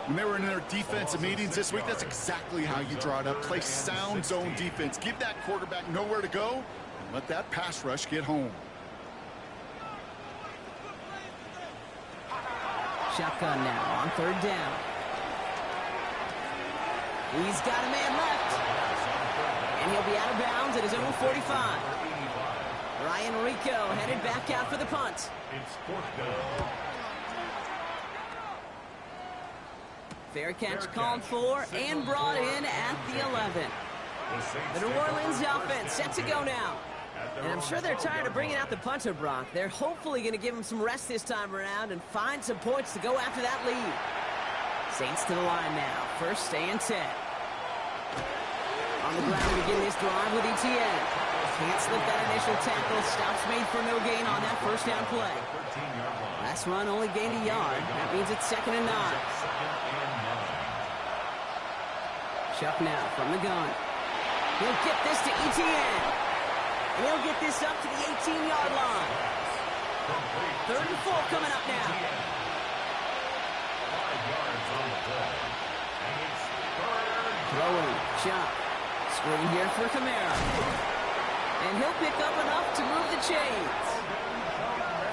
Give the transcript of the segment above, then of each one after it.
When they were in their defensive meetings this week, that's exactly how you draw it up. Play sound zone defense. Give that quarterback nowhere to go, and let that pass rush get home. Shotgun now on third down. He's got a man left. And he'll be out of bounds at his own 45. Ryan Rico headed back out for the punt. It's fourth down. Fair catch called for and brought in at the 11. The New Orleans offense set to go now. And I'm sure they're tired of bringing out the punter, Brock. They're hopefully going to give him some rest this time around and find some points to go after that lead. Saints to the line now. First and 10. On the ground to begin this drive with Etienne. Can't slip that initial tackle. Stops made for no gain on that first down play. Last run only gained a yard. That means it's 2nd and 9. Chuck now from the gun. He'll get this to Etienne. And he'll get this up to the 18-yard line. 3rd and 4 coming up now. 5 yards on the play. And it's third. Throwing, Chuck. Screen here for Kamara. And he'll pick up enough to move the chains.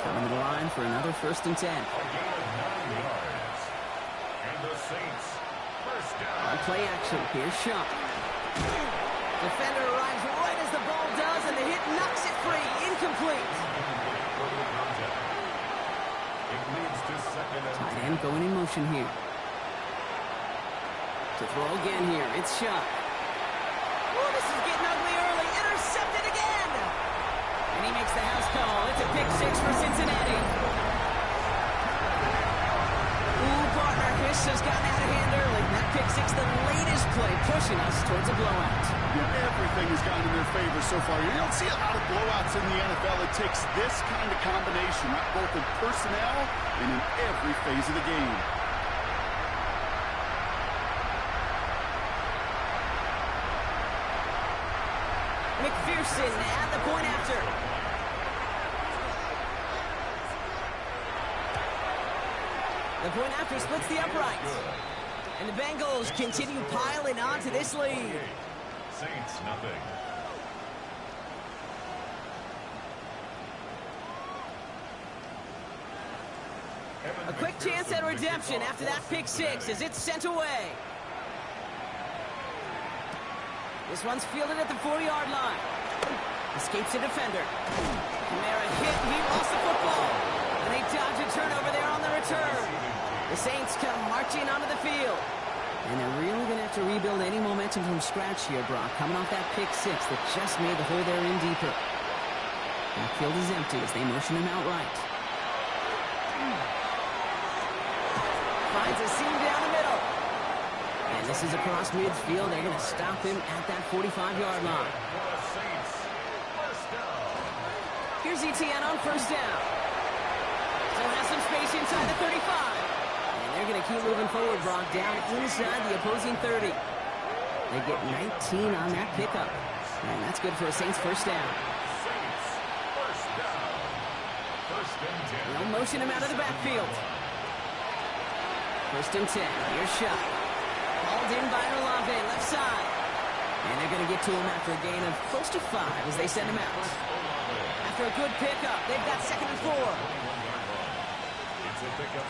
Coming to the line for another 1st and 10. A gain of 9 yards. And the Saints, first down. On play action, here's Chuck. Defender arrives right as the ball does, and the hit knocks it free. Incomplete. It leads to 2nd and 10. Tight end going in motion here. To throw again here, it's Chuck. Oh, this is getting ugly early. Intercepted again. And he makes the house call. It's a pick 6 for Cincinnati. Ooh, partner, this has gotten out of hand early. That pick 6, the latest play, pushing us towards a blowout. Yeah, everything has gone in their favor so far. You don't see a lot of blowouts in the NFL. It takes this kind of combination, right? Both in personnel and in every phase of the game. McPherson at the point after. The point after splits the uprights. And the Bengals continue piling on to this lead. Saints, nothing. A quick chance at redemption after that pick 6 as it's sent away. This one's fielded at the 40-yard line. Escapes a defender. Kamara hit, he lost the football. And they dodge a turnover there on the return. The Saints come marching onto the field. And they're really going to have to rebuild any momentum from scratch here, Brock. Coming off that pick 6 that just made the hole there in deeper. And the field is empty as they motion him out right. Finds a seam down the middle. And this is across midfield. They're going to stop him at that 45-yard line. Here's Etienne on first down. Still has some space inside the 35. And they're going to keep moving forward, Brock, down inside the opposing 30. They get 19 on that pickup. And that's good for a Saints first down. They'll motion him out of the backfield. 1st and 10. Here's Shot. Hauled in by Olave, left side. And they're going to get to him after a gain of close to 5 as they send him out. After a good pickup, they've got 2nd and 4.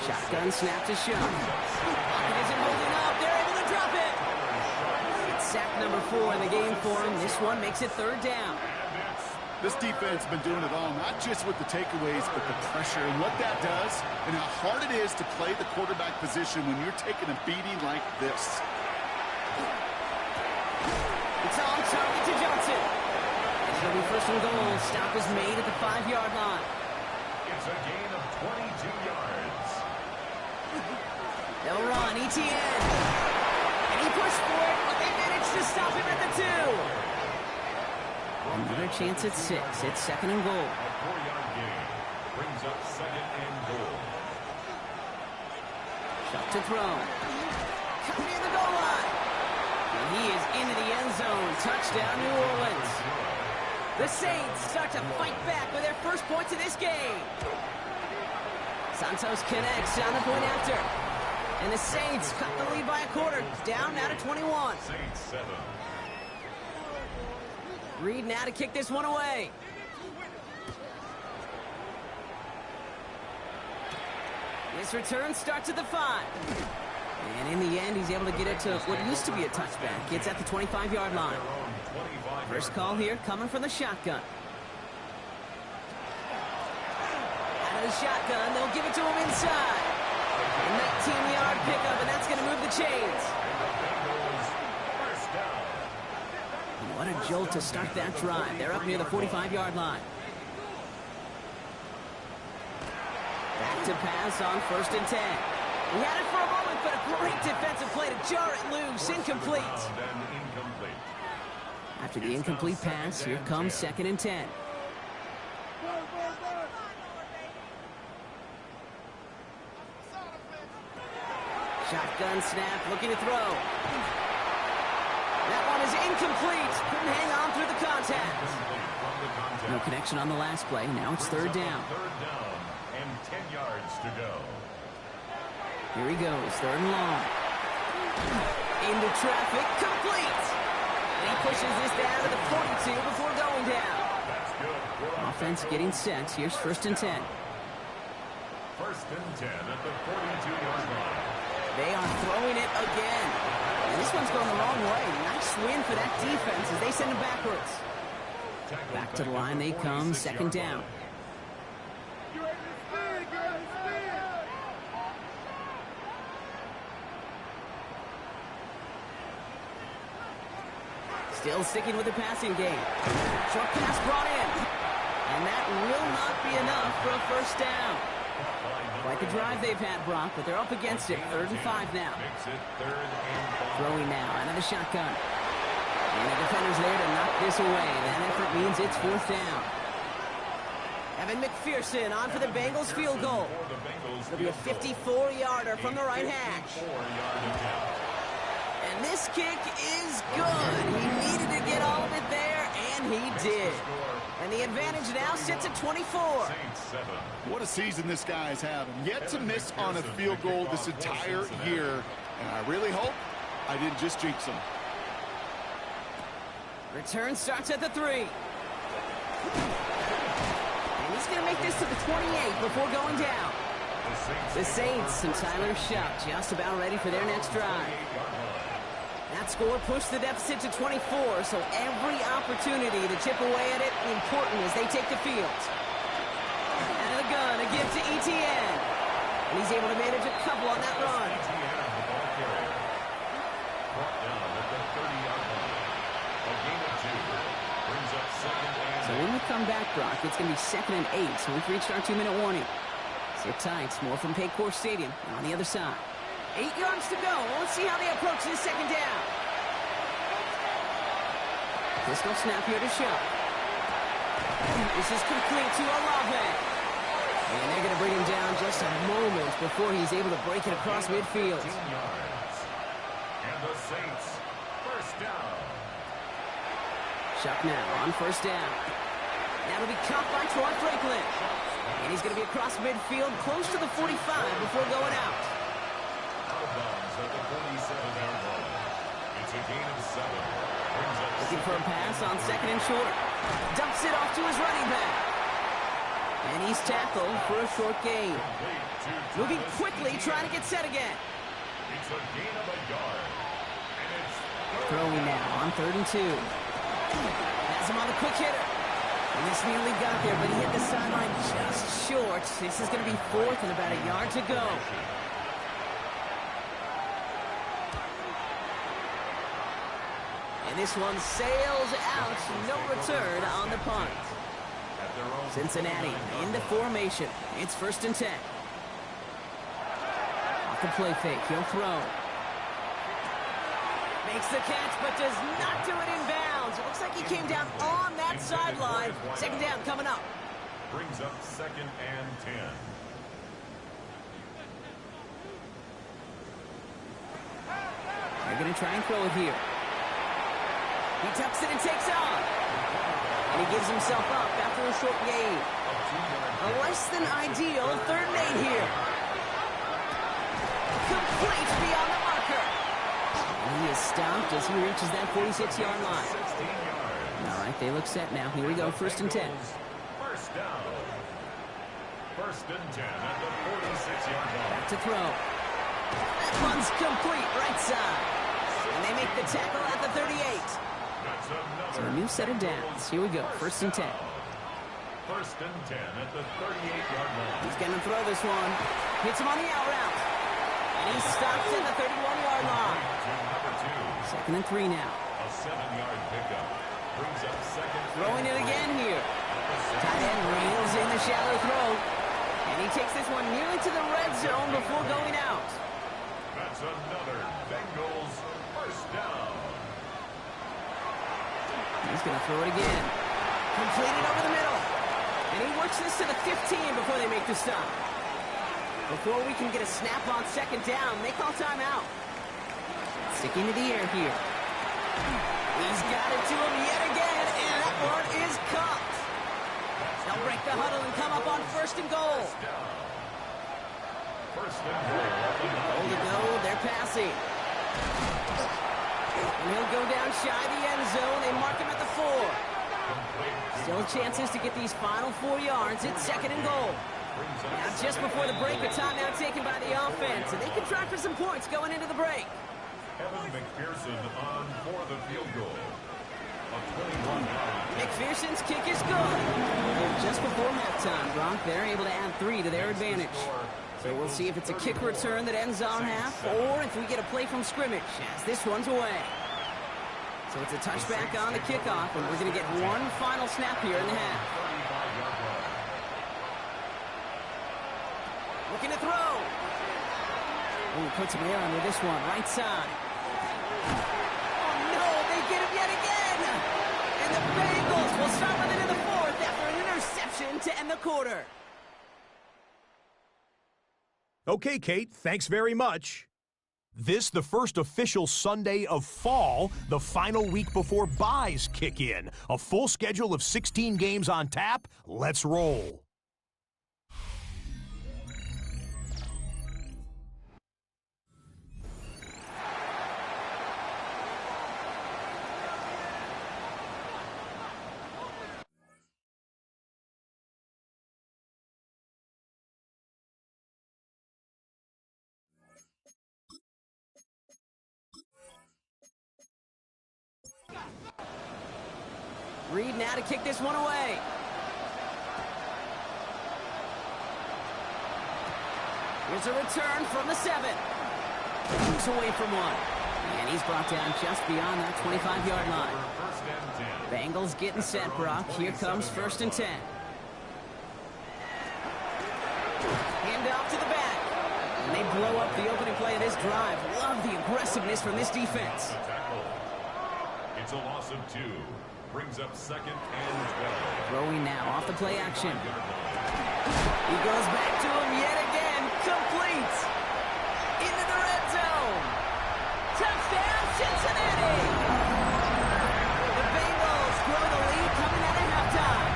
Shotgun snap to Shot. Pocket isn't holding up. They're able to drop it. It's sack number 4 in the game for him. This one makes it 3rd down. This defense has been doing it all, not just with the takeaways, but the pressure and what that does and how hard it is to play the quarterback position when you're taking a beating like this. It's on target to Johnson. And it'll be 1st and goal. Stop is made at the 5-yard line. It's a gain of 22 yards. They'll run, Etienne. And he pushed for it, but they managed to stop him at the 2. Another chance at 6. It's 2nd and goal. A 4-yard gain brings up 2nd and goal. Shot to throw. Coming near the goal line. And he is into the end zone. Touchdown, New Orleans. The Saints start to fight back with their first points of this game. Santos connects on the point after. And the Saints cut the lead by a quarter. Down now to 21. Saints 7. Reed now to kick this one away. This return starts at the 5. And in the end, he's able to get it to what used to be a touchback. It's at the 25-yard line. First call here coming from the shotgun. Out of the shotgun, they'll give it to him inside. A 19-yard pickup, and that's going to move the chains. And what a jolt to start that drive. They're up near the 45-yard line. Back to pass on 1st and 10. He had it for a moment, but a great defensive play to jar it loose. Incomplete. After the incomplete pass, here comes 2nd and 10. Shotgun snap, looking to throw. That one is incomplete. Couldn't hang on through the contact. No connection on the last play. Now it's 3rd down. 3rd down and 10 yards to go. Here he goes, 3rd and long. Into traffic, complete. And he pushes this down to the 42 before going down. That's good. Offense getting set. Here's 1st and 10. 1st and 10 at the 42-yard line. They are throwing it again. And this one's going the wrong way. Nice win for that defense as they send it backwards. Back to the line they come, 2nd down. Still sticking with the passing game. Short pass brought in. And that will not be enough for a 1st down. Quite the drive they've had, Brock, but they're up against it. 3rd and 5 now. Throwing now out of the shotgun. And the defender's there to knock this away. That effort means it's 4th down. Evan McPherson on for the Bengals field goal. It'll be a 54-yarder from the right hash. And this kick is good. He needed to get all of it there, and he did. And the advantage now sits at 24. What a season this guy's having. Yet to miss on a field goal this entire year. And I really hope I didn't just jinx him. Return starts at the 3. And he's going to make this to the 28 before going down. The Saints and Tyler Shuck just about ready for their next drive. That score pushed the deficit to 24, so every opportunity to chip away at it important as they take the field. Out of the gun, a gift to ETN. And he's able to manage a couple on that run. So when we come back, Brock, it's going to be 2nd and 8, so we've reached our 2-minute warning. Sit tight, more from Paycor Stadium on the other side. 8 yards to go. Let's see how they approach this 2nd down. Pistol snap here to Shuck. This is complete to Olave. And they're going to bring him down just a moment before he's able to break it across midfield. And the Saints, 1st down. Shuck now on 1st down. That'll be caught by Troy Franklin. And he's going to be across midfield close to the 45 before going out. At the 47-yard line. It's a gain of 7. Looking for a pass on 2nd and short. Dumps it off to his running back. And he's tackled for a short gain. Moving quickly, trying to get set again. It's a gain of a yard. And it's throwing now on 3rd and 2. Has him on the quick hitter. And this nearly got there, but he hit the sideline just short. This is going to be 4th and about a yard to go. And this one sails out, no return on the punt. Cincinnati in the formation. It's 1st and 10. Off the play fake, he'll throw. Makes the catch, but does not do it in bounds. It looks like he came down on that sideline. 2nd down coming up. Brings up 2nd and 10. They're going to try and throw it here. He tucks it and takes off. And he gives himself up after a short gain. A less than ideal 3rd and 8 here. complete beyond the marker. And he is stopped as he reaches that 46-yard line. 16 yards. All right, they look set now. Here we go, first and 10. First down. First and 10 at the 46-yard line. Back to throw. That one's complete, right side. And they make the tackle at the 38. That's another. So a new set of downs. Here we go, first and 10. First and 10 at the 38-yard line. He's going to throw this one. Hits him on the out route. And he's stopped at the 31-yard line. Number 2. Second and 3 now. A 7-yard pickup. Brings up second. Throwing it again here. Tight end reels in the shallow throw. And he takes this one nearly to the red zone before going out. That's another Bengals first down. He's going to throw it again. Completed over the middle. And he works this to the 15 before they make the stop. Before we can get a snap on second down, they call timeout. Sticking to the air here. He's got it to him yet again, and that one is caught. They'll break the huddle and come up on first and goal. First and goal. Goal to go, they're passing. And he'll go down shy of the end zone. They mark him at the 4. Still chances to get these final 4 yards. It's second and goal. Now just before the break, a timeout taken by the offense. And they can try for some points going into the break. Evan McPherson on for the field goal. A 21-yard. McPherson's kick is good. And just before halftime, Brock, they're able to add 3 to their advantage. So we'll see if it's a kick return that ends on half, or if we get a play from scrimmage, as this one's away. So it's a touchback on the kickoff, and we're going to get one final snap here in the half. Looking to throw. Ooh, puts him there under this one, right side. Oh, no, they get him yet again. And the Bengals will start with it in the 4th after an interception to end the quarter. Okay, Kate, thanks very much. This, the first official Sunday of fall, the final week before byes kick in. A full schedule of 16 games on tap. Let's roll. Reed now to kick this one away. Here's a return from the 7. Moves away from one. And he's brought down just beyond that 25-yard line. Bengals getting set, Brock. Here comes first and 10. Hand off to the back. And they blow up the opening play of this drive. Love the aggressiveness from this defense. It's a loss of 2. Brings up second and 12. Throwing now off the play action. He goes back to him yet again. Complete. Into the red zone. Touchdown, Cincinnati. The Bengals grow the lead coming out of halftime.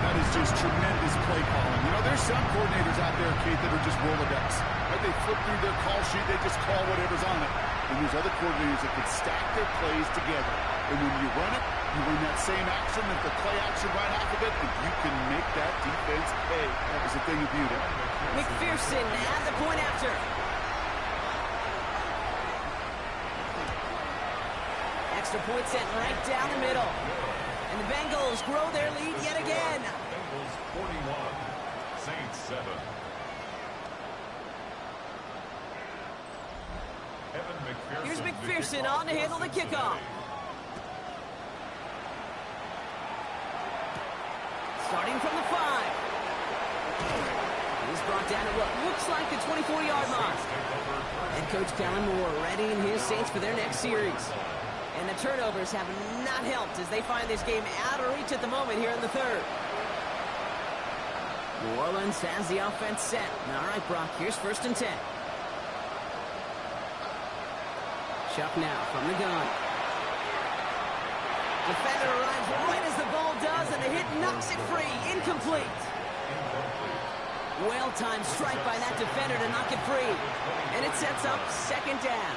That is just tremendous play calling. You know, there's some coordinators out there, Keith, that are just Rolodex. Right? They flip through their call sheet. They just call whatever's on it. And there's other coordinators that can stack their plays together. And when you run it, you run that same action with the play action right off of it, and you can make that defense pay. That was the thing of beauty. McPherson at the point after. Extra point set right down the middle. And the Bengals grow their lead yet again. Bengals 41, Saints 7. Here's McPherson on to handle the kickoff. Starting from the 5. He's brought down at what looks like the 24-yard line. Head coach Kellen Moore readying his Saints for their next series. And the turnovers have not helped as they find this game out of reach at the moment here in the 3rd. New Orleans has the offense set. All right, Brock, here's first and 10. Chuck now from the gun. Defender arrives right as the ball does, and the hit knocks it free. Incomplete. Well-timed strike by that defender to knock it free. And it sets up second down.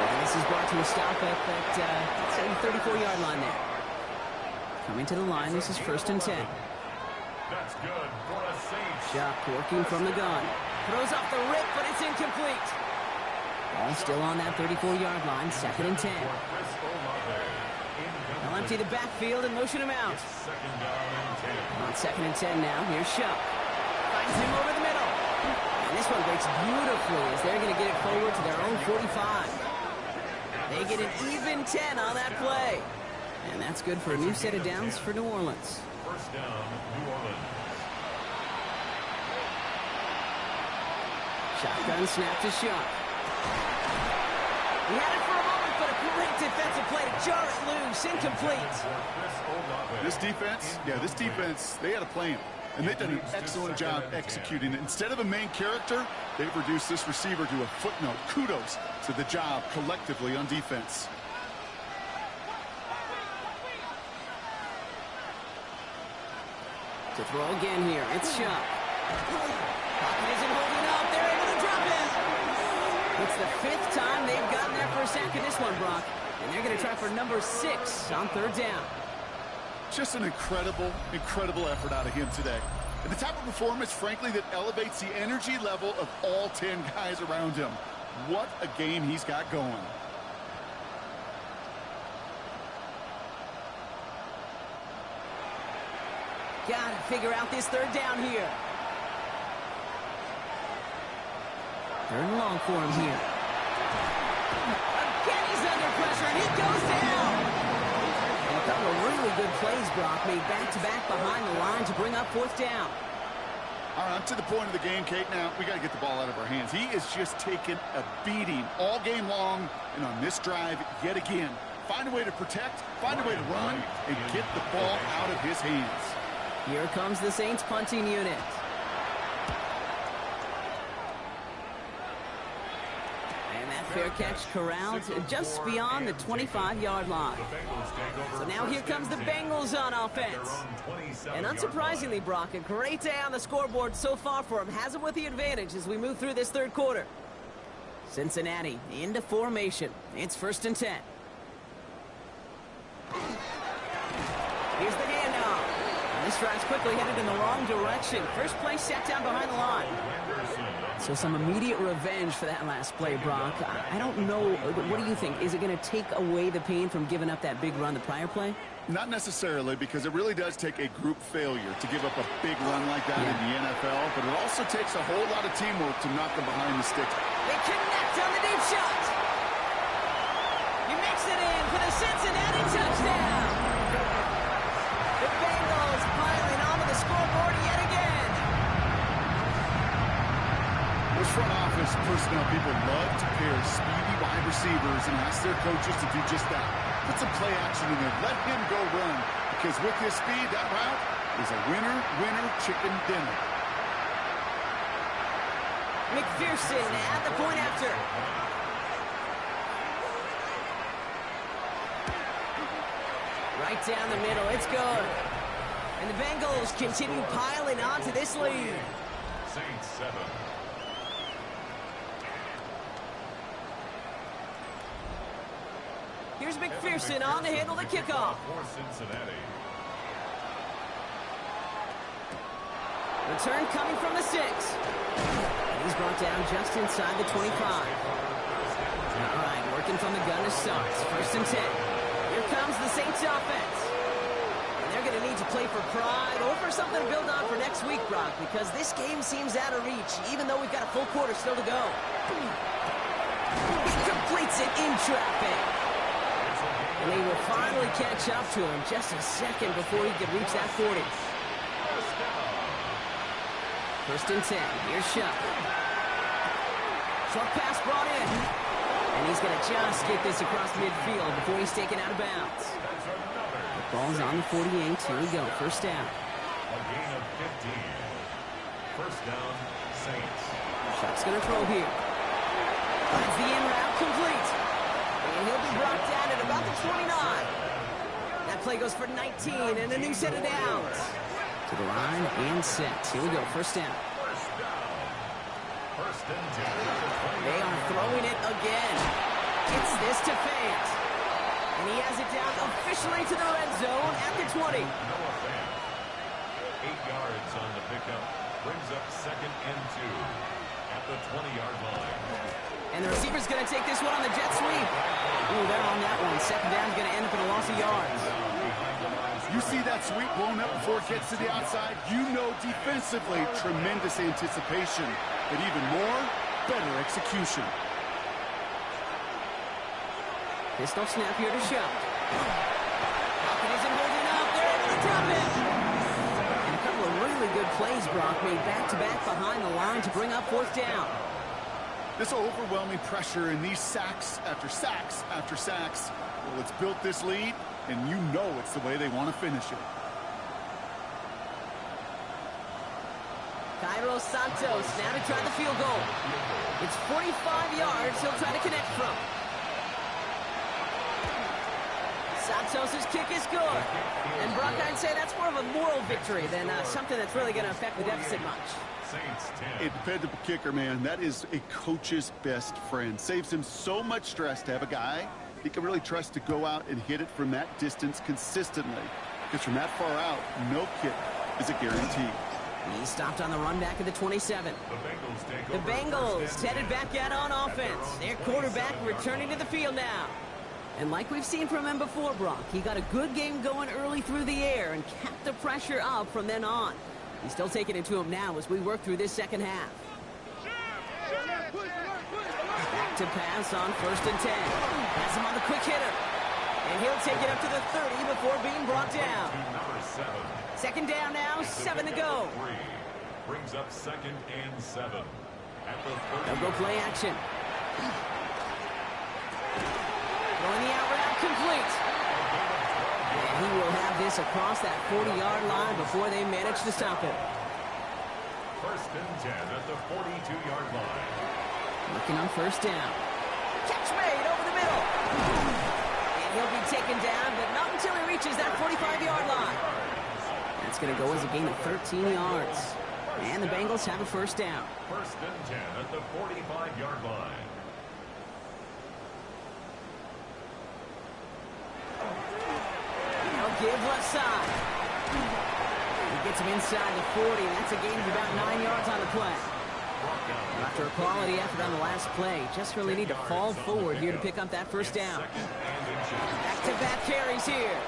And this is brought to a stop at that 34-yard line there. Coming to the line, this is 1st and 10. That's good for a Saints. Shuck working from the gun. Throws off the rip, but it's incomplete. Ball still on that 34-yard line, 2nd and 10. They'll empty the backfield and motion him out. On 2nd and 10 now, here's Shuck. Finds him over the middle. And this one breaks beautifully as they're going to get it forward to their own 45. They get an even 10 on that play. And that's good for a new set of downs for New Orleans. First down, New Orleans. Shotgun snap to Shuck. He had it for a moment, but a great defensive play to jar it loose. Incomplete. This defense, they had to play him. And they've done an excellent job executing it. Instead of a main character, they've reduced this receiver to a footnote. Kudos to the job collectively on defense. To throw again here, it's Shuck. Pocket isn't holding up. They're able to drop it. It's the 5th time they've gotten there for a sack in this one, Brock. And they're going to try for number 6 on 3rd down. Just an incredible effort out of him today. And the type of performance, frankly, that elevates the energy level of all 10 guys around him. What a game he's got going. Gotta figure out this 3rd down here. 3rd and long for him here. Again, he's under pressure, and he goes down. And a couple of really good plays, Brock, made back-to-back behind the line to bring up 4th down. All right, I'm to the point of the game, Kate. Now, we got to get the ball out of our hands. He is just taking a beating all game long, and on this drive, yet again. Find a way to protect, find a way to run, and get the ball out of his hands. Here comes the Saints punting unit. And that fair catch corralled just beyond the 25-yard line. So now here comes the Bengals on offense. And unsurprisingly, Brock, a great day on the scoreboard so far for him. Has him with the advantage as we move through this 3rd quarter. Cincinnati into formation. It's 1st and 10. Here's the handoff. This drive's quickly headed in the wrong direction. First play set down behind the line. So some immediate revenge for that last play, Brock. I don't know. What do you think? Is it going to take away the pain from giving up that big run the prior play? Not necessarily, because it really does take a group failure to give up a big run like that in the NFL, but it also takes a whole lot of teamwork to knock them behind the sticks. They connect on the deep shot. He makes it in for the Cincinnati touchdown. The Bengals piling onto the scoreboard yet again. Those front office personnel people love to pair speedy wide receivers and ask their coaches to do just that. Put some play action in there. Let him go run, because with his speed, that route is a winner chicken dinner. McPherson at the point after. Right down the middle. It's good. And the Bengals continue piling onto this lead. Saints 7. Here's McPherson on to handle the kickoff. For Cincinnati. Return coming from the 6. And he's brought down just inside the 25. All right, working from the gun to starts. 1st and 10. Here comes the Saints offense. And they're going to need to play for pride or for something to build on for next week, Brock, because this game seems out of reach, even though we've got a full quarter still to go. He completes it in traffic. And they will finally catch up to him just a second before he could reach that 40. 1st and 10. Here's Shuck. Short pass brought in. And he's going to just get this across midfield before he's taken out of bounds. The ball's on the 48. Here we go. 1st down. A gain of 15. 1st down, Saints. Shuck's going to throw here. Finds the in route complete. And he'll be brought down at about the 29. That play goes for 19 and a new set of downs. To the line and set. Here we go, first down. First and 10. They are throwing it again. Gets this to Fant. And he has it down officially to the red zone at the 20. Noah Fant. 8 yards on the pickup. Brings up second and 2 at the 20-yard line. And the receiver's going to take this one on the jet sweep. Ooh, they're on that one. Second down's going to end up in a loss of yards. You see that sweep blown up before it gets to the outside, you know defensively, tremendous anticipation. But even more, better execution. Pistol snap here to show. Falcon isn't holding up. They're able to drop it. And a couple of really good plays, Brock, made back-to-back behind the line to bring up fourth down. This overwhelming pressure and these sacks after sacks after sacks, well, it's built this lead, and you know it's the way they want to finish it. Cairo Santos now to try the field goal. It's 45 yards he'll try to connect from. Santos' kick is good. And Brock, I'd say that's more of a moral victory than something that's really going to affect the deficit much. A dependable kicker, man. That is a coach's best friend. Saves him so much stress to have a guy he can really trust to go out and hit it from that distance consistently. Because from that far out, no kick is a guarantee. He stopped on the run back at the 27. The Bengals headed back out on offense. Their quarterback returning to the field now. And like we've seen from him before, Brock, he got a good game going early through the air and kept the pressure up from then on. He's still taking it to him now as we work through this second half. Back to pass on first and 10. Has him on the quick hitter. And he'll take it up to the 30 before being brought down. Second down now, 7 to go. Brings up second and 7. At the 30. They'll go play action. Throwing the out route complete. And he will have this across that 40-yard line before they manage to stop it. First and 10 at the 42-yard line. Looking on first down. Catch made over the middle. And he'll be taken down, but not until he reaches that 45-yard line. That's going to go as a gain of 13 yards. And the Bengals have a first down. First and 10 at the 45-yard line. Now give left side. He gets him inside the 40. That's a gain of about 9 yards on the play. After a quality effort on the last play, just really need to fall forward here to pick up that first down. Back-to-back carries here.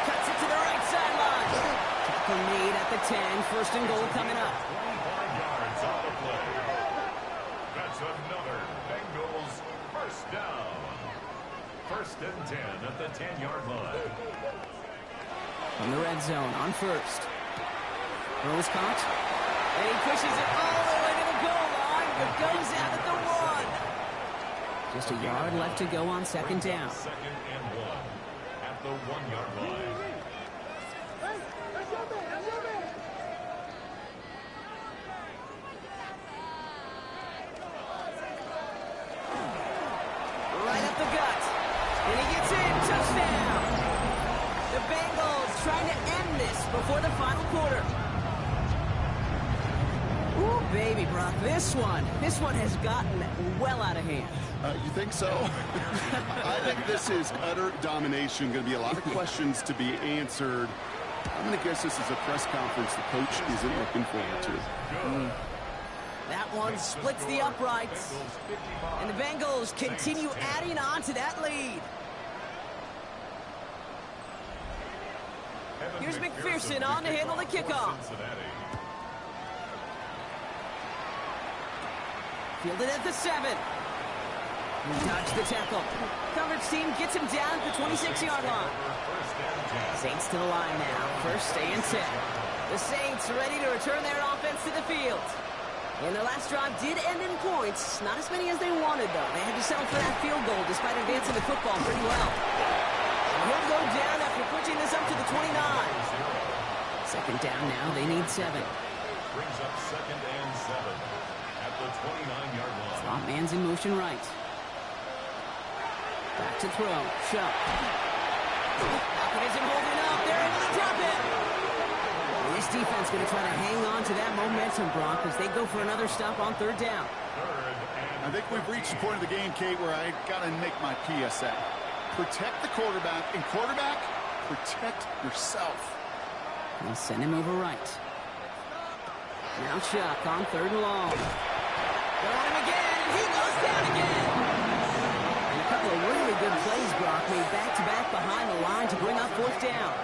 Cuts it to the right sideline. Tackle made at the 10. First and goal coming up. 25 yards on the play. That's another Bengals first down. First and 10 at the 10-yard line. From the red zone on first. Throws caught. And he pushes it all the way to the goal line, but goes out at the 1. Just a yard left to go on second down. Second and 1 at the 1-yard line. Right up the gut. And he gets in. Touchdown. The Bengals trying to end this before the final quarter. Ooh, baby, Brock. This one has gotten well out of hand. You think so? I think this is utter domination. Going to be a lot of questions to be answered. I'm going to guess this is a press conference the coach isn't looking forward to. That one splits the uprights. And the Bengals continue adding on to that lead. Here's McPherson on to handle the kickoff. Fielded at the 7. He dodged the tackle. Coverage team gets him down at the 26-yard line. Saints to the line now. First and 10. The Saints ready to return their offense to the field. And their last drive did end in points. Not as many as they wanted, though. They had to settle for that field goal despite advancing the football pretty well. And he'll go down after pushing this up to the 29. Second down now. They need 7. Brings up second and 7 at the 29-yard line. Slot man's in motion right. Back to throw. Shuck. Falcon isn't holding up. They're able to drop it. Well, this defense going to try to hang on to that momentum, Brock, as they go for another stop on third down. I think we've reached the point of the game, Kate, where I got to make my PSA. Protect the quarterback, and quarterback, protect yourself. They'll send him over right. Now Chuck on third and long. They're on him again, and he goes down again. And a couple of really good plays, Brock, made back-to-back behind the line to bring up fourth down.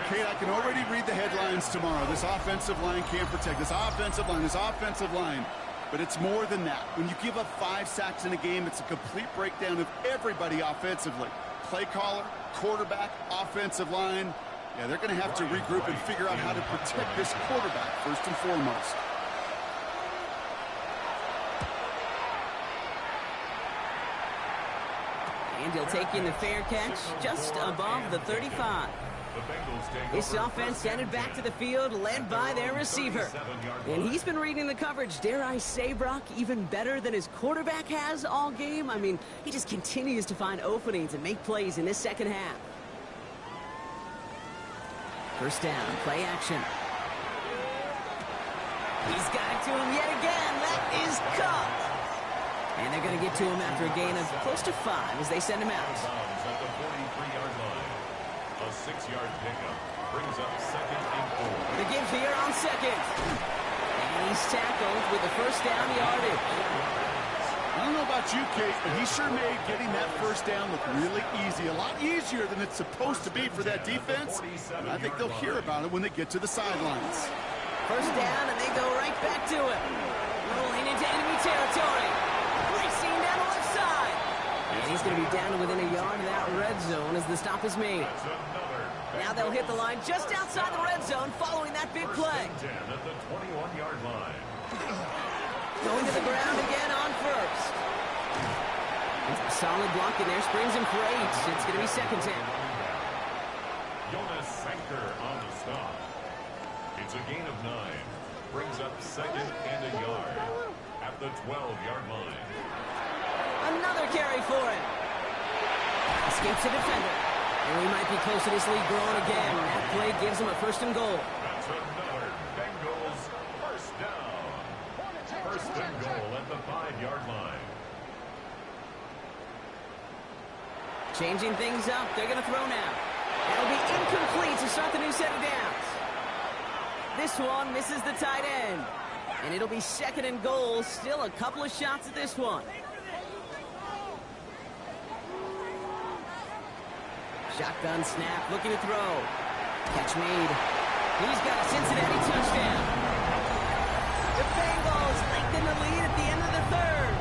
Kate, I can already read the headlines tomorrow. This offensive line can't protect. This offensive line. But it's more than that. When you give up 5 sacks in a game, it's a complete breakdown of everybody offensively. Play caller, quarterback, offensive line. Yeah, they're going to have to regroup and figure out how to protect this quarterback first and foremost. And he'll take in the fair catch just above the 35. This offense headed back to the field, led by their receiver. And he's been reading the coverage, dare I say, Brock, even better than his quarterback has all game. I mean, he just continues to find openings and make plays in this second half. First down, play action. He's got it to him yet again. That is caught. And they're going to get to him after a gain of close to 5 as they send him out. At the 43-yard line. A 6-yard pickup brings up second and 4. The give here on second. And he's tackled with the first down yardage. I don't know about you, Kate, but he sure made getting that first down look really easy. A lot easier than it's supposed to be for that defense. And I think they'll hear about it when they get to the sidelines. First down, and they go right back to it. Rolling into enemy territory. Racing down the left side. And he's going to be down to within a yard of that red zone as the stop is made. Now they'll hit the line just outside the red zone following that big play. 10 at the 21-yard line. Going to the ground again on first. Solid block in there, springs him for 8. It's going to be second down. Jonas Sanker on the stop. It's a gain of 9. Brings up second and a yard at the 12-yard line. Another carry for him. Escapes the defender. And we might be close to this lead growing again. That play gives him a first and goal. That's another Bengals first down. First and goal at the 5-yard line. Changing things up. They're going to throw now. It'll be incomplete to start the new set of downs. This one misses the tight end. And it'll be second and goal. Still a couple of shots at this one. Shotgun snap, looking to throw. Catch made. He's got a Cincinnati touchdown. The Bengals lengthen the lead at the end of the third.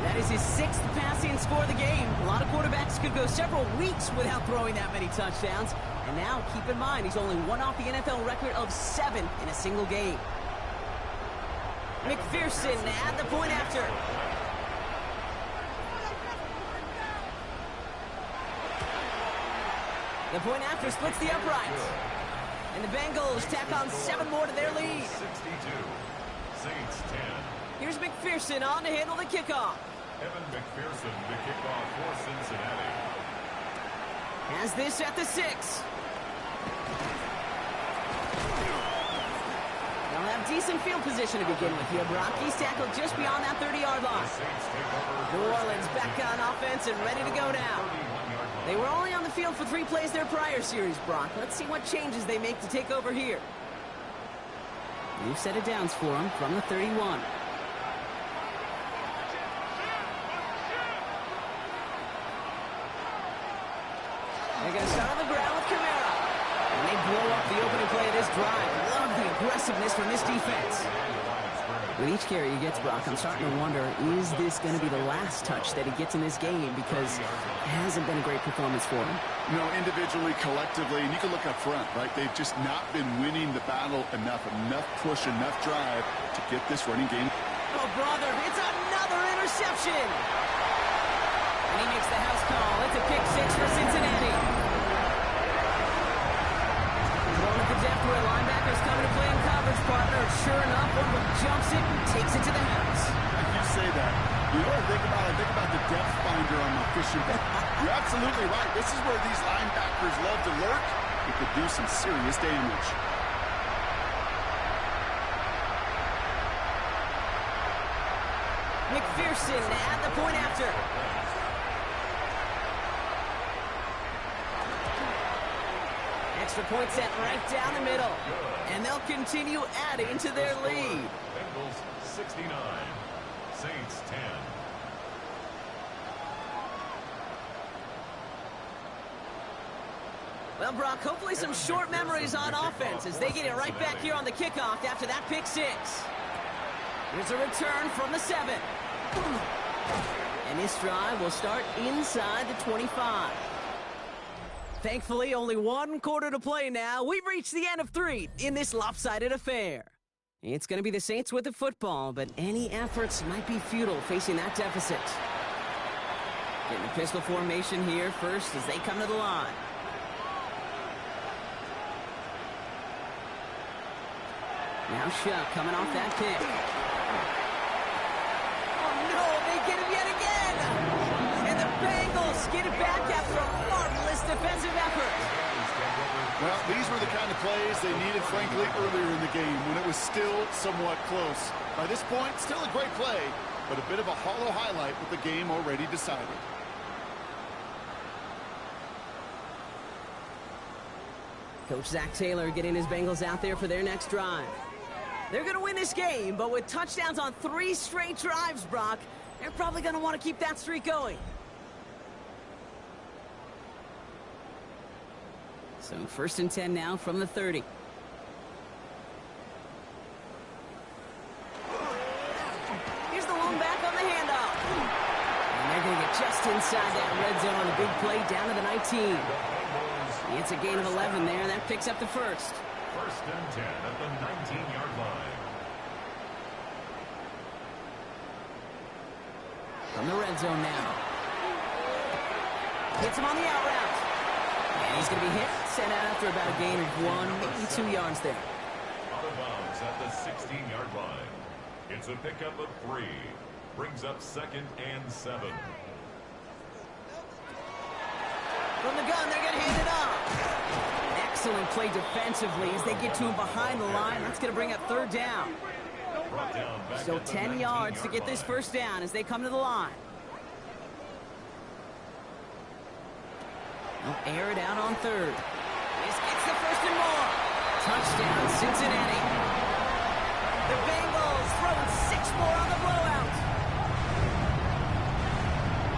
That is his 6th passing score of the game. A lot of quarterbacks could go several weeks without throwing that many touchdowns. And now, keep in mind, he's only one off the NFL record of 7 in a single game. McPherson at the point after. The point after splits the uprights. And the Bengals tack on 7 more to their lead. 62. Saints 10. Here's McPherson on to handle the kickoff. Evan McPherson to kick off for Cincinnati. Has this at the 6. They'll have decent field position to begin with here, Brock. He's tackled just beyond that 30-yard line. Saints take over. New Orleans back on offense and ready to go now. They were only on the field for 3 plays their prior series, Brock. Let's see what changes they make to take over here. New set of downs for them from the 31. They're going to start on the ground with Kamara. And they blow up the opening play of this drive. Love the aggressiveness from this defense. With each carry he gets, Brock, I'm starting to wonder, is this going to be the last touch that he gets in this game? Because it hasn't been a great performance for him. You know, individually, collectively, and you can look up front, right? They've just not been winning the battle enough push, enough drive to get this running game. Oh, brother, it's another interception. And he makes the house call. It's a pick 6 for Cincinnati. Thrown at the depth where linebackers coming to play in coverage, partner. Sure enough, one jumps it and takes it to the house. Like you say that, You know what I think about? I think about the depth finder on my fishing boat. You're absolutely right. This is where these linebackers love to lurk. It could do some serious damage. McPherson at the point after. Extra point set right down the middle. And they'll continue adding to their lead. Bengals 69, Saints 10. Well, Brock, hopefully some short memories on offense as they get it right back here on the kickoff after that pick six. Here's a return from the 7. And this drive will start inside the 25. Thankfully, only one quarter to play now. We've reached the end of 3 in this lopsided affair. It's going to be the Saints with the football, but any efforts might be futile facing that deficit. Getting a pistol formation here first as they come to the line. Now Shuck coming off that pick. Oh no, they get him yet again! And the Bengals get it back after a marvelous defensive effort. Well, these were the kind of plays they needed, frankly, earlier in the game when it was still somewhat close. By this point, still a great play, but a bit of a hollow highlight with the game already decided. Coach Zach Taylor getting his Bengals out there for their next drive. They're going to win this game, but with touchdowns on 3 straight drives, Brock, they're probably going to want to keep that streak going. So 1st and 10 now from the 30. Here's the lone back on the handoff. And they're going to get just inside that red zone on a big play down to the 19. It's a gain of 11 there. That picks up the first. 1st and 10 at the 19-yard line. From the red zone now. Hits him on the out route. And he's going to be hit, sent out after about a gain of 1, maybe 2 yards there. Out of bounds at the 16-yard line. It's a pickup of 3. Brings up 2nd and 7. From the gun, they're going to hand it off. Excellent play defensively as they get to him behind the line. That's going to bring up 3rd down. So 10 yards to get this first down as they come to the line. They'll air it out on 3rd. This gets the 1st and more. Touchdown, Cincinnati. The Bengals throwing 6 more on the blowout.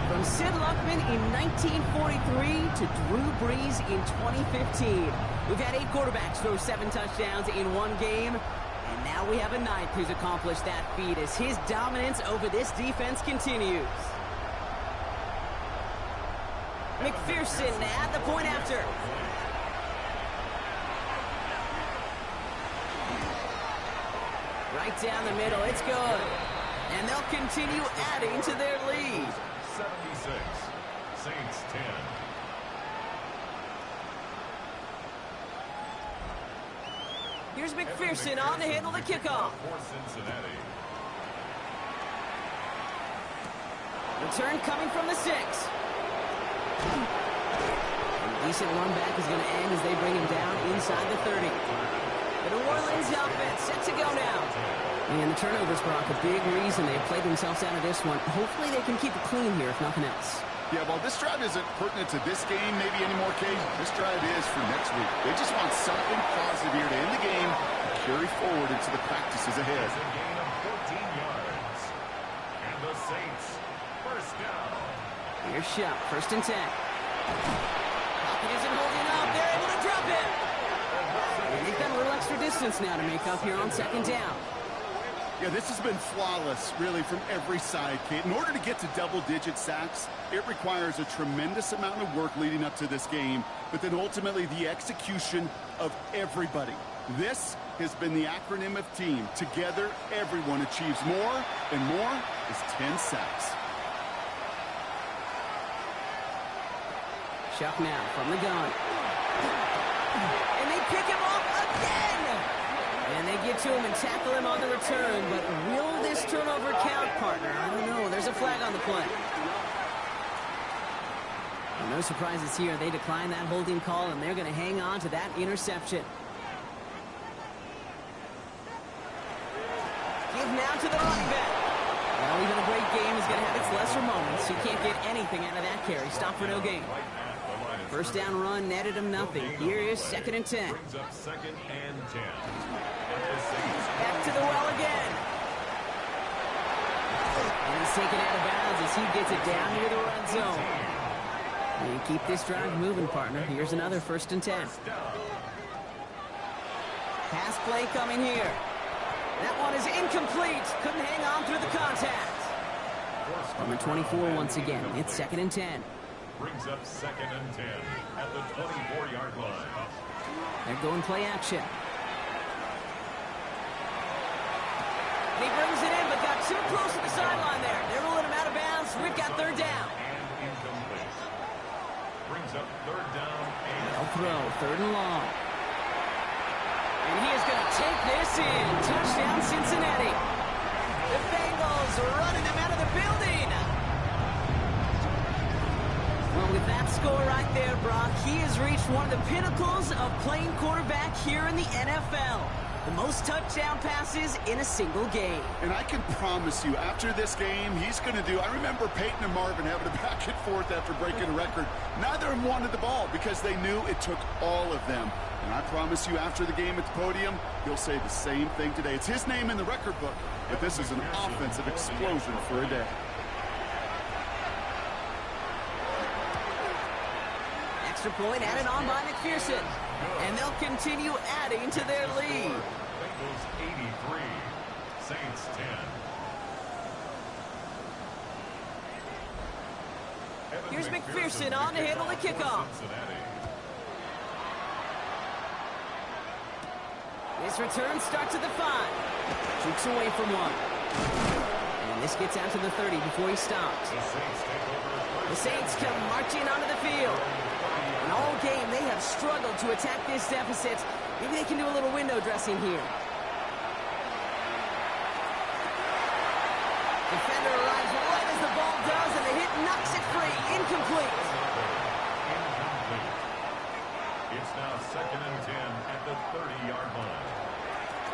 From Sid Luckman in 1943 to Drew Brees in 2015. We've had 8 quarterbacks throw 7 touchdowns in 1 game. And now we have a 9th who's accomplished that feat as his dominance over this defense continues. McPherson at the point after. Right down the middle, it's good. And they'll continue adding to their lead. 76, Saints 10. Here's McPherson on to handle the kickoff. For Cincinnati. Return coming from the 6. A decent run back is going to end as they bring him down inside the 30. The New Orleans offense set to go now. And the turnovers, Brock, a big reason they've played themselves out of this one. Hopefully they can keep it clean here, if nothing else. Yeah, well, this drive isn't pertinent to this game maybe anymore, Kate. This drive is for next week. They just want something positive here to end the game and carry forward into the practices ahead. It's a gain of 14 yards. And the Saints, 1st down. Here's Shuck, 1st and 10. Pocket isn't holding up. They're able to drop it. And they've got a little extra distance now to make up here on 2nd down. Yeah, this has been flawless, really, from every side, Kate. In order to get to double-digit sacks, it requires a tremendous amount of work leading up to this game, but then ultimately the execution of everybody. This has been the acronym of team. Together, everyone achieves more, and more is 10 sacks. Shuck now from the gun. And they pick him off again! And they get to him and tackle him on the return, but will this turnover count, partner? I don't know. There's a flag on the play. Well, no surprises here. They decline that holding call, and they're going to hang on to that interception. Give now to the running back. Well, even a great game is going to have its lesser moments. You can't get anything out of that carry. Stop for no gain. First down run netted him nothing. Here is 2nd and 10. Brings up 2nd and 10. Back to the well again. And he's taken out of bounds as he gets it down near the red zone. And you keep this drive moving, partner. Here's another 1st and 10. Pass play coming here. That one is incomplete. Couldn't hang on through the contact. On the 24 once again. It's 2nd and 10. Brings up 2nd and 10 at the 24-yard line. They're going play action. And he brings it in, but got too close to the sideline there. They're ruling him out of bounds. We've got 3rd down. And incomplete. Brings up 3rd down and They'll throw 3rd and long. And he is going to take this in. Touchdown, Cincinnati. The Bengals running him out of the building. Well, with that score right there, Brock, he has reached one of the pinnacles of playing quarterback here in the NFL. The most touchdown passes in a single game. And I can promise you, after this game, he's going to do... I remember Peyton and Marvin having a back and forth after breaking a record. Neither of them wanted the ball because they knew it took all of them. And I promise you, after the game at the podium, he'll say the same thing today. It's his name in the record book, but this is an offensive explosion for a day. Extra point added on by McPherson. And they'll continue adding to their lead. Bengals 83, Saints 10. Here's McPherson on to handle the kickoff. This return starts at the 5. Jukes away from one. And this gets out to the 30 before he stops. The Saints come marching onto the field. And all game, they have struggled to attack this deficit. Maybe they can do a little window dressing here. Defender arrives right as the ball does, and the hit knocks it free. Incomplete. It's now 2nd and 10 at the 30-yard line.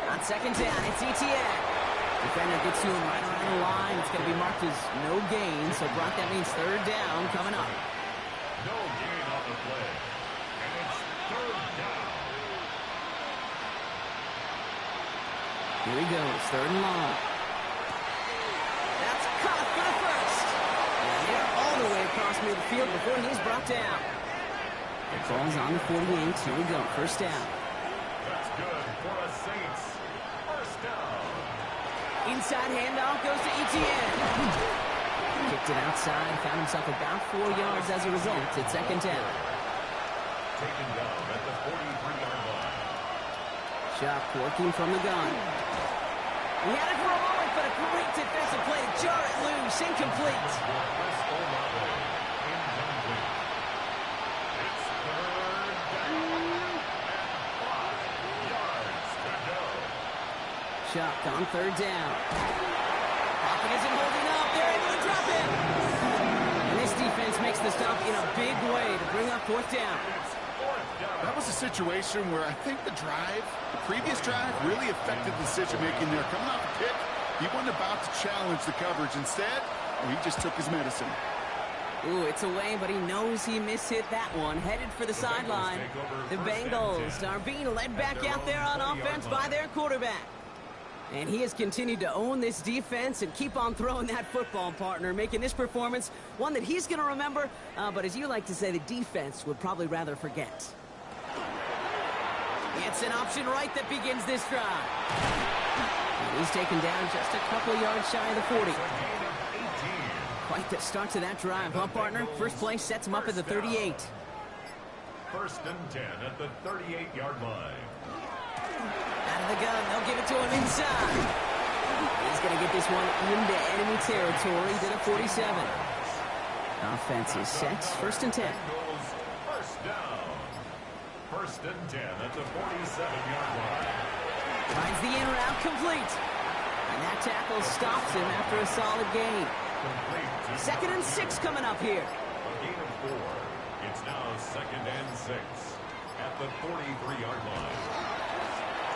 On 2nd down, it's Etienne. Defender gets to him right around the line. It's going to be marked as no gain, so Brock, that means 3rd down coming up. No gain on the play. And it's 3rd down. Here he goes, 3rd and long. That's caught for the 1st. And they're all the way across midfield before he's brought down. The ball's on the 48. Here we go, 1st down. That's good for a Saints. 1st down. Inside handoff goes to Etienne. Kicked it outside, found himself about 4 yards as a result. It's 2nd down. Taken down at the 43-yard line. Shot working from the gun. He had it for a moment, but a great defensive play to jar it loose. Incomplete. Chris Olave. Incomplete. It's 3rd down and 5 yards to go. Shock on 3rd down. Pocket isn't holding up. They're able to drop it. And this defense makes the stop in a big way to bring up 4th down. That was a situation where I think the previous drive, really affected the decision-making there. Coming off the pick, he wasn't about to challenge the coverage. Instead, he just took his medicine. Ooh, it's away, but he knows he mishit that one. Headed for the sideline. The Bengals are being led back out there on offense by their quarterback. And he has continued to own this defense and keep on throwing that football, partner, making this performance one that he's going to remember, but as you like to say, the defense would probably rather forget. It's an option right that begins this drive. And he's taken down just a couple yards shy of the 40. Quite the start to that drive, huh, partner? First play sets him up at the 38. 1st and 10 at the 38-yard line. Out of the gun, they'll give it to him inside. He's going to get this one into enemy territory to the 47. Offense is set, 1st and 10. 1st down. 1st and 10 at the 47-yard line. Finds the in route complete. And That tackle stops him after a solid gain. Second and 6 coming up here. A gain of 4. It's now second and 6 at the 43-yard line.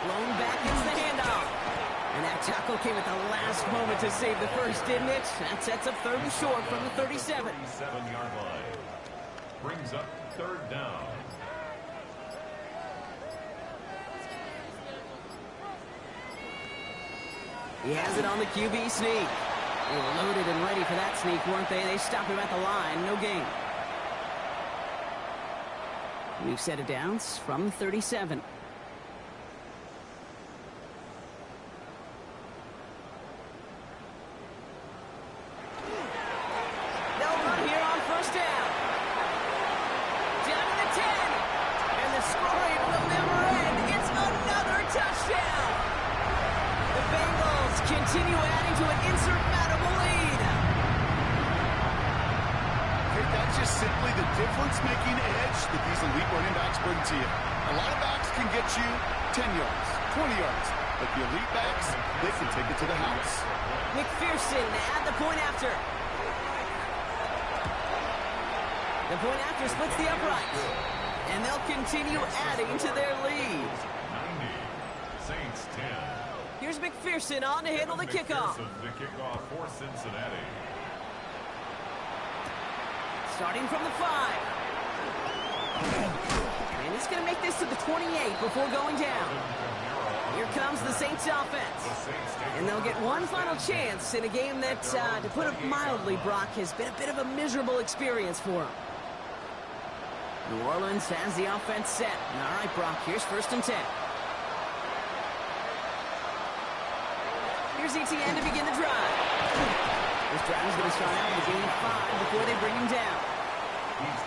Blown back into the handoff. And that tackle came at the last moment to save the first, didn't it? That sets up third and short from the 37. 37-yard line. Brings up third down. He has it on the QB sneak. They were loaded and ready for that sneak, weren't they? They stop him at the line. No gain. We've set it down from 37. They'll run here on first down. Down to the 10. And the scoring will never end. It's another touchdown. The Bengals continue adding to an insurmountable lead. Okay, that's just simply the difference-making edge that these elite running backs bring to you. A lot of backs can get you 10 yards, 20 yards, but the elite backs, they can take it to the house. McPherson at the point after. The point after splits the uprights. And they'll continue adding to their lead. 90. Saints 10. Here's McPherson on to handle the kickoff. The kickoff for Cincinnati. Starting from the 5. And he's going to make this to the 28 before going down. Here comes the Saints offense. And they'll get one final chance in a game that, to put it mildly, Brock, has been a bit of a miserable experience for them. New Orleans has the offense set. All right, Brock, here's first and 10. Here's ETN to begin the drive. This drive is going to start out with a gain of 5 before they bring him down.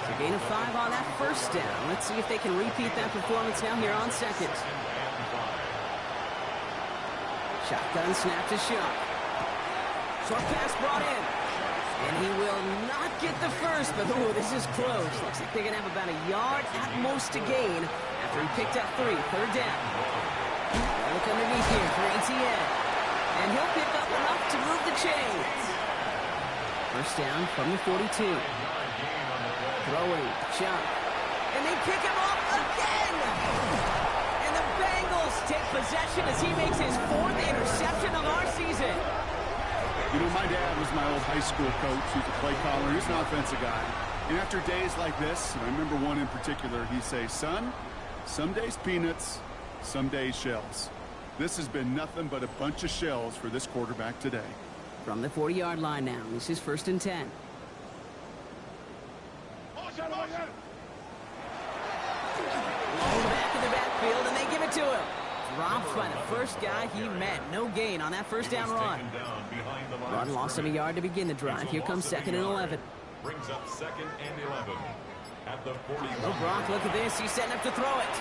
So gain of 5 on that first down. Let's see if they can repeat that performance now here on second. Shotgun snap to Shuck. Short pass brought in. And he will not get the first, but ooh, this is close. Looks like they're going to have about a yard at most to gain after he picked up 3. Third down. Look underneath here for ETN. And he'll pick up enough to move the chains. First down from the 42. Throwing, Chuck. And they pick him up again! And the Bengals take possession as he makes his 4th interception of our season. You know, my dad was my old high school coach. He was a play caller. He was an offensive guy. And after days like this, and I remember one in particular, he'd say, son, some days peanuts, some days shells. This has been nothing but a bunch of shells for this quarterback today. From the 40-yard line now, this is first and 10. Back in the backfield, and they give it to him. Dropped by the first guy he met. No gain on that first down run. Run lost him a yard to begin the drive. Here comes second and 11. Brings up second and 11 at the 40. Oh, Brock, look at this. He's setting up to throw it.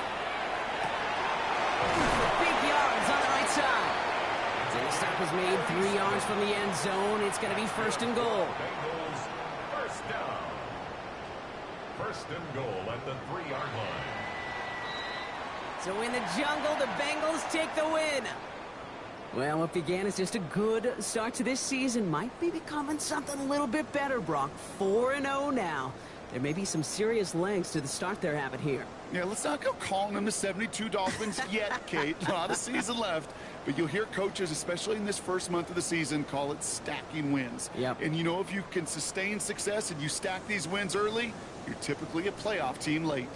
Big yards on the right side. And the stop is made 3 yards from the end zone. It's going to be first and goal. Bengals first down. First and goal at the 3-yard line. So in the jungle, the Bengals take the win. Well, what began as just a good start to this season might be becoming something a little bit better, Brock. 4-0 now. There may be some serious legs to the start they're having here. Yeah, let's not go calling them the 72 Dolphins yet, Kate. A lot of season left. But you'll hear coaches, especially in this first month of the season, call it stacking wins. Yep. And you know, if you can sustain success and you stack these wins early, you're typically a playoff team late.